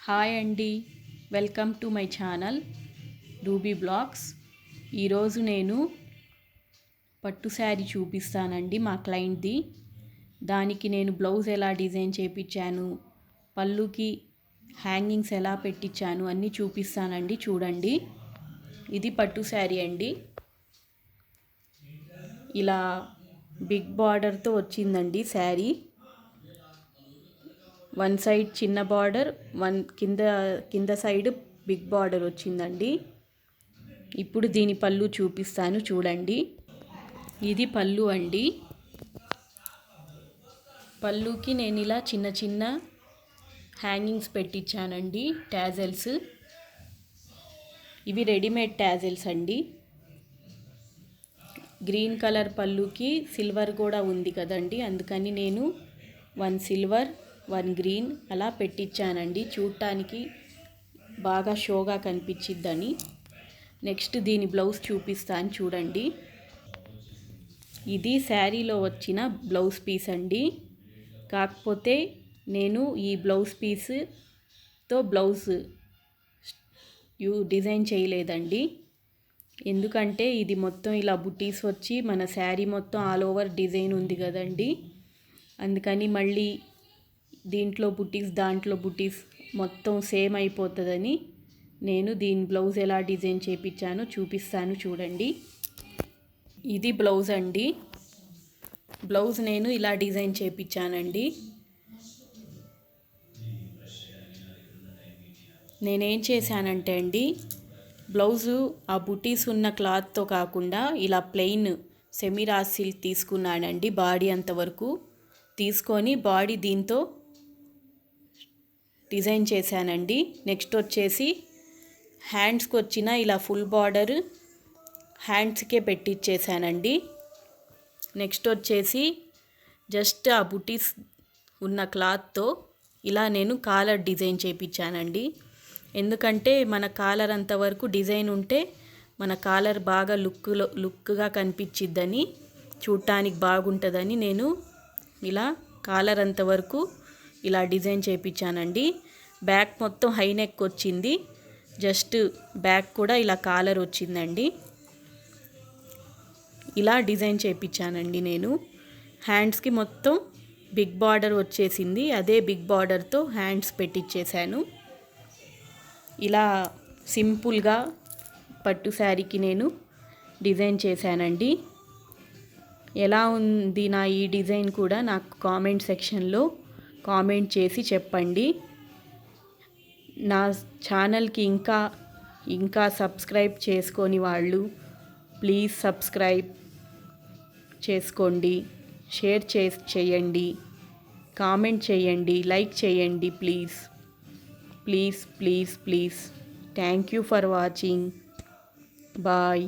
Hi అండి, welcome to my channel Ruby blogs. ఈరోజు నేను పట్టు శారీ చూపిస్తానండి మా క్లయింట్ది. దానికి నేను బ్లౌజ్ ఎలా డిజైన్ చేయించాను, పళ్ళుకి హ్యాంగింగ్స్ ఎలా పెట్టించాను అన్నీ చూపిస్తానండి. చూడండి, ఇది పట్టు శారీ అండి. ఇలా బిగ్ బార్డర్తో వచ్చిందండి శారీ. వన్ సైడ్ చిన్న బార్డర్, కింద సైడ్ బిగ్ బార్డర్ వచ్చిందండి. ఇప్పుడు దీని పళ్ళు చూపిస్తాను చూడండి. ఇది పళ్ళు అండి. పళ్ళుకి నేను ఇలా చిన్న చిన్న హ్యాంగింగ్స్ పెట్టించానండి, టాజల్స్. ఇవి రెడీమేడ్ టాజల్స్ అండి. గ్రీన్ కలర్ పళ్ళుకి సిల్వర్ కూడా ఉంది కదండి, అందుకని నేను 1 సిల్వర్ 1 గ్రీన్ అలా పెట్టించానండి, చూడటానికి బాగా షోగా కనిపించిద్దని. నెక్స్ట్ దీని బ్లౌజ్ చూపిస్తాను చూడండి. ఇది శారీలో వచ్చిన బ్లౌజ్ పీస్ అండి. కాకపోతే నేను ఈ బ్లౌజ్ పీస్తో బ్లౌజ్ డిజైన్ చేయలేదండి. ఎందుకంటే ఇది మొత్తం ఇలా బుటీస్ వచ్చి మన శారీ మొత్తం ఆల్ ఓవర్ డిజైన్ ఉంది కదండి, అందుకని మళ్ళీ దీంట్లో బుటీస్ దాంట్లో బుటీస్ మొత్తం సేమ్ అయిపోతుందని నేను దీని బ్లౌజ్ ఎలా డిజైన్ చేయించానో చూపిస్తాను చూడండి. ఇది బ్లౌజ్ అండి. బ్లౌజ్ నేను ఇలా డిజైన్ చేయించానండి. నేనేం చేశానంటే అండి, బ్లౌజు ఆ బుటీస్ ఉన్న క్లాత్తో కాకుండా ఇలా ప్లెయిన్ సెమీ సిల్క్ తీసుకున్నానండి. బాడీ అంతవరకు తీసుకొని బాడీ దీంతో డిజైన్ చేశానండి. నెక్స్ట్ వచ్చేసి హ్యాండ్స్కి వచ్చిన ఇలా ఫుల్ బార్డర్ హ్యాండ్స్కే పెట్టించేసానండి. నెక్స్ట్ వచ్చేసి జస్ట్ ఆ బుటీస్ ఉన్న క్లాత్తో ఇలా నేను కాలర్ డిజైన్ చేయించానండి. ఎందుకంటే మన కాలర్ అంతవరకు డిజైన్ ఉంటే మన కాలర్ బాగా లుక్గా కనిపించిద్దని, చూడటానికి బాగుంటుందని నేను ఇలా కాలర్ అంతవరకు ఇలా డిజైన్ చేయించానండి. బ్యాక్ మొత్తం హై నెక్ వచ్చింది, జస్ట్ బ్యాక్ కూడా ఇలా కాలర్ వచ్చిందండి. ఇలా డిజైన్ చేయించానండి నేను. హ్యాండ్స్కి మొత్తం బిగ్ బార్డర్ వచ్చేసింది, అదే బిగ్ బార్డర్తో హ్యాండ్స్ పెట్టించేసాను. ఇలా సింపుల్గా పట్టు శారీకి నేను డిజైన్ చేశానండి. ఎలా ఉంది నా ఈ డిజైన్ కూడా నాకు కామెంట్ సెక్షన్లో కామెంట్ చేసి చెప్పండి. నా ఛానల్కి ఇంకా సబ్స్క్రైబ్ చేసుకొని వాళ్ళు ప్లీజ్ సబ్స్క్రైబ్ చేసుకోండి, షేర్ చేయండి, కామెంట్ చేయండి, లైక్ చేయండి please please please please. Thank you for watching. Bye.